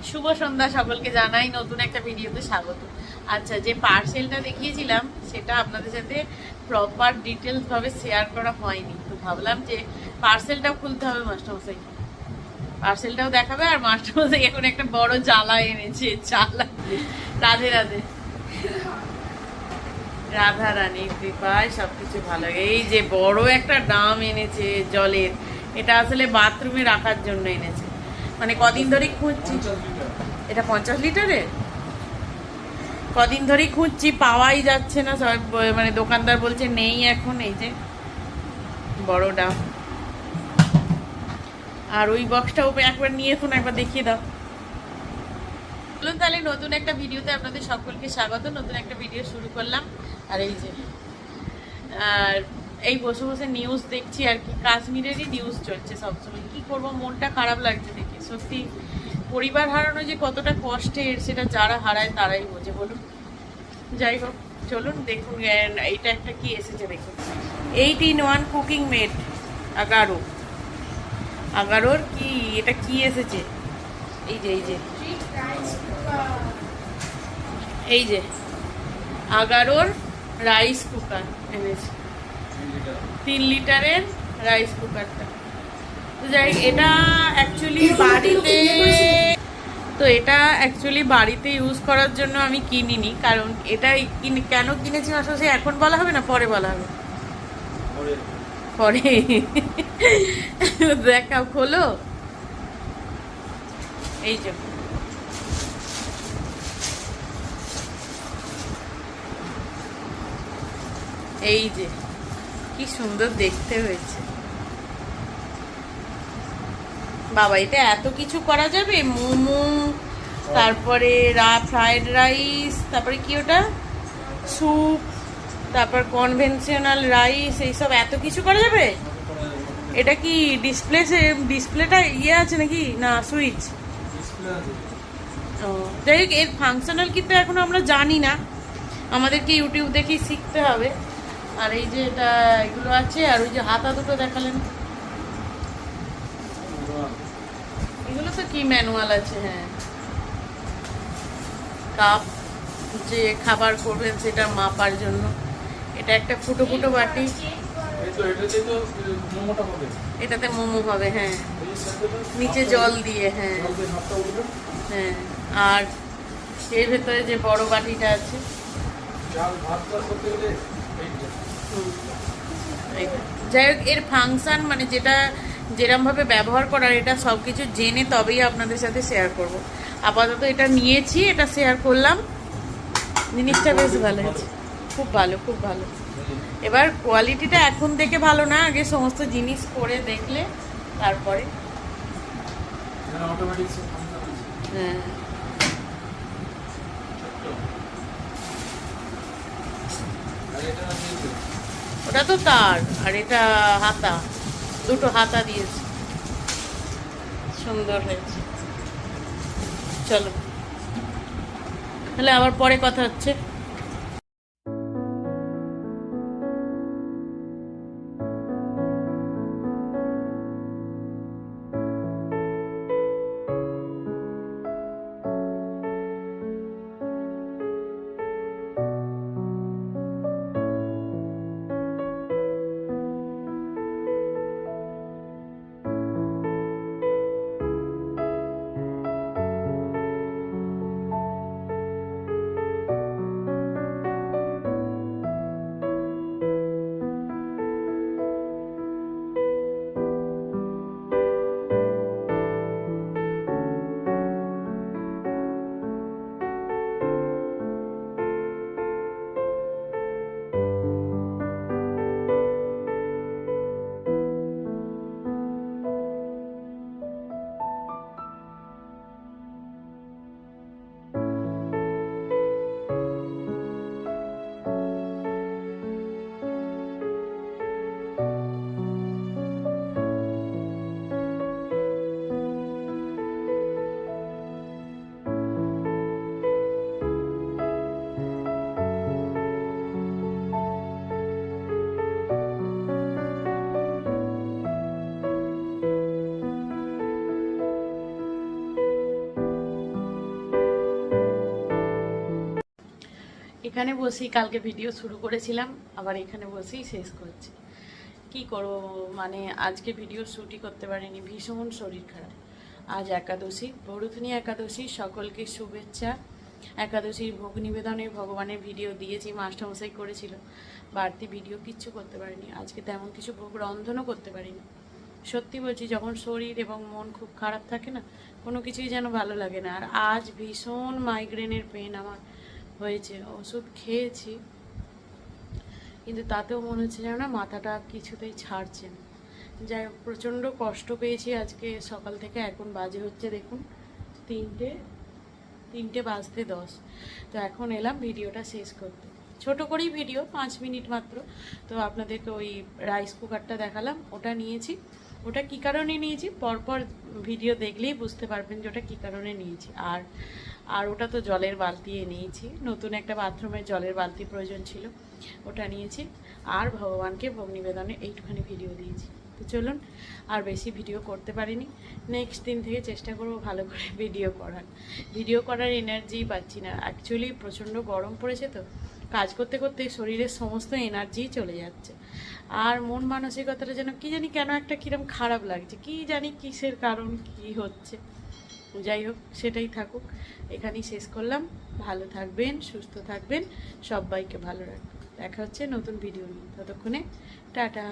শুভ সন্ধ্যা সকলকে জানাই নতুন একটা ভিডিওতে স্বাগত। আচ্ছা, যে পার্সেলটা দেখিয়েছিলাম সেটা আপনাদের সাথে প্রপার ডিটেলস ভাবে শেয়ার করা হয়নি, তো ভাবলাম যে পার্সেলটাও খুলতে হবে মাস্টারমশাই, পার্সেলটাও দেখাবে। আর মাস্টারমশাই এখন একটা বড় জ্বালা এনেছে, জ্বালা। রাধে রাধে। রাধা রানীর কৃপায় সবকিছু ভালো। এই যে বড় একটা ড্রাম এনেছে জলের, এটা আসলে বাথরুমে রাখার জন্য এনেছে। মানে কদিন ধরেই খুঁজছি, এটা 50 লিটারের। কদিন ধরেই খুঁজছি, পাওয়াই যাচ্ছে না, সবাই মানে দোকানদার বলছে নেই এখন। এই যে বড় ড্রাম। আর ওই বক্সটাও একবার নিয়ে এসুন, একবার দেখিয়ে দাও। বলুন তাহলে নতুন একটা ভিডিওতে আপনাদের সকলকে স্বাগত। নতুন একটা ভিডিও শুরু করলাম। আর এই যে আর এই বসে বসে নিউজ দেখছি আর কি, কাশ্মীরেরই নিউজ চলছে সবসময়। কি করব, মনটা খারাপ লাগছে দেখে। সত্যি পরিবার হারানো যে কতটা কষ্টের, সেটা যারা হারায় তারাই বোঝে বলুন। যাই হোক, চলুন দেখুন এইটা একটা কি এসেছে দেখুন। 8-in-1 cooking made Agaro. আগারোর কি এটা কি এসেছে, এই যে এই যে আগারোর রাইস কুকার এনেছে, 3 লিটারের রাইস কুকারটা। তো যাই, এটা অ্যাকচুয়ালি বাড়িতে, তো এটা অ্যাকচুয়ালি বাড়িতে ইউজ করার জন্য আমি কিনিনি। কারণ এটা কেন কিনেছি আসলে এখন বলা হবে না, পরে বলা হবে, পরে। দেখাও, খোলো। এই যে এই যে কি সুন্দর দেখতে হয়েছে বাবা। এটা এত কিছু করা যাবে, মোমো, তারপরে ফ্রাইড রাইস, তারপরে কি ওটা স্যুপ, তারপর কনভেনশনাল রাইস, এইসব এত কিছু করা যাবে। এটা কি ডিসপ্লেটা ইয়ে আছে নাকি, না সুইচ? ও যাই হোক, এর ফাংশনাল কিন্তু এখনো আমরা জানি না, আমাদেরকে ইউটিউব দেখেই শিখতে হবে। আর এই যে এটা এগুলো আছে, আর ওই যে হাতা দুটো দেখালেন, এগুলো তো কি ম্যানুয়াল আছে। হ্যাঁ, কাপ, যে খাবার করবেন সেটা মাপার জন্য। এটা একটা ফুটো ফুটো বাটি, এটাতে মোমো হবে। হ্যাঁ, নিচে জল দিয়ে। হ্যাঁ হ্যাঁ। আর এর ভেতরে যে বড় বাটিটা আছে, যাই হোক, এর ফাংশন মানে যেটা যেরকম ভাবে ব্যবহার করার, এটা সব কিছু জেনে তবেই আপনাদের সাথে শেয়ার করব। আপাতত এটা নিয়েছি, এটা শেয়ার করলাম। জিনিসটা বেশ ভালো হয়েছে, খুব ভালো, খুব ভালো। এবার কোয়ালিটিটা এখন দেখে ভালো না, আগে সমস্ত জিনিস করে দেখলে তারপরে। হ্যাঁ, ওটা তো তার, আর এটা হাতা, দুটো হাতা দিয়েছে, সুন্দর হয়েছে। চলো তাহলে আবার পরে কথা হচ্ছে। এখানে বসেই কালকে ভিডিও শুরু করেছিলাম, আবার এখানে বসেই শেষ করছি। কি করব, মানে আজকে ভিডিও শ্যুটই করতে পারিনি, ভীষণ শরীর খারাপ। আজ একাদশী, ভরুথনী একাদশী, সকলকে শুভেচ্ছা। একাদশীর ভোগ নিবেদনে ভগবানের ভিডিও দিয়েছি, মাস্টারমশাই করেছিল, বাড়তি ভিডিও কিচ্ছু করতে পারিনি। আজকে তেমন কিছু ভোগ রন্ধনও করতে পারিনি। সত্যি বলছি, যখন শরীর এবং মন খুব খারাপ থাকে না, কোনো কিছুই যেন ভালো লাগে না। আর আজ ভীষণ মাইগ্রেনের পেন আমার হয়েছে, ওষুধ খেয়েছি, কিন্তু তাতেও মনে হচ্ছে যেন না মাথাটা কিছুতেই ছাড়ছে না। যাই হোক, প্রচণ্ড কষ্ট পেয়েছি আজকে সকাল থেকে। এখন বাজে হচ্ছে দেখুন 3টে বাজতে 10। তো এখন এলাম ভিডিওটা শেষ করতে। ছোট করেই ভিডিও, 5 মিনিট মাত্র। তো আপনাদেরকে ওই রাইস কুকারটা দেখালাম, ওটা নিয়েছি। ওটা কী কারণে নিয়েছি পরপর ভিডিও দেখলেই বুঝতে পারবেন যে ওটা কী কারণে নিয়েছি। আর ওটা তো জলের বালতি নিয়েছি, নতুন একটা বাথরুমের জলের বালতি প্রয়োজন ছিল, ওটা নিয়েছি। আর ভগবানকে ভোগ নিবেদনে এইটুখানি ভিডিও দিয়েছি। তো চলুন, আর বেশি ভিডিও করতে পারিনি। নেক্সট দিন থেকে চেষ্টা করব ভালো করে ভিডিও করার এনার্জি পাচ্ছি না। অ্যাকচুয়ালি প্রচণ্ড গরম পড়েছে, তো কাজ করতে করতে শরীরের সমস্ত এনার্জি চলে যাচ্ছে। আর মন মানসিকতাটা যেন কি জানি কেন একটা কিরম খারাপ লাগছে, কি জানি কিসের কারণ, কি হচ্ছে। যাই হোক, সেটাই থাকুক। এখানেই শেষ করলাম। ভালো থাকবেন, সুস্থ থাকবেন, সবাইকে ভালো রাখবেন। দেখা হচ্ছে নতুন ভিডিও নিয়ে। ততক্ষণে টাটা।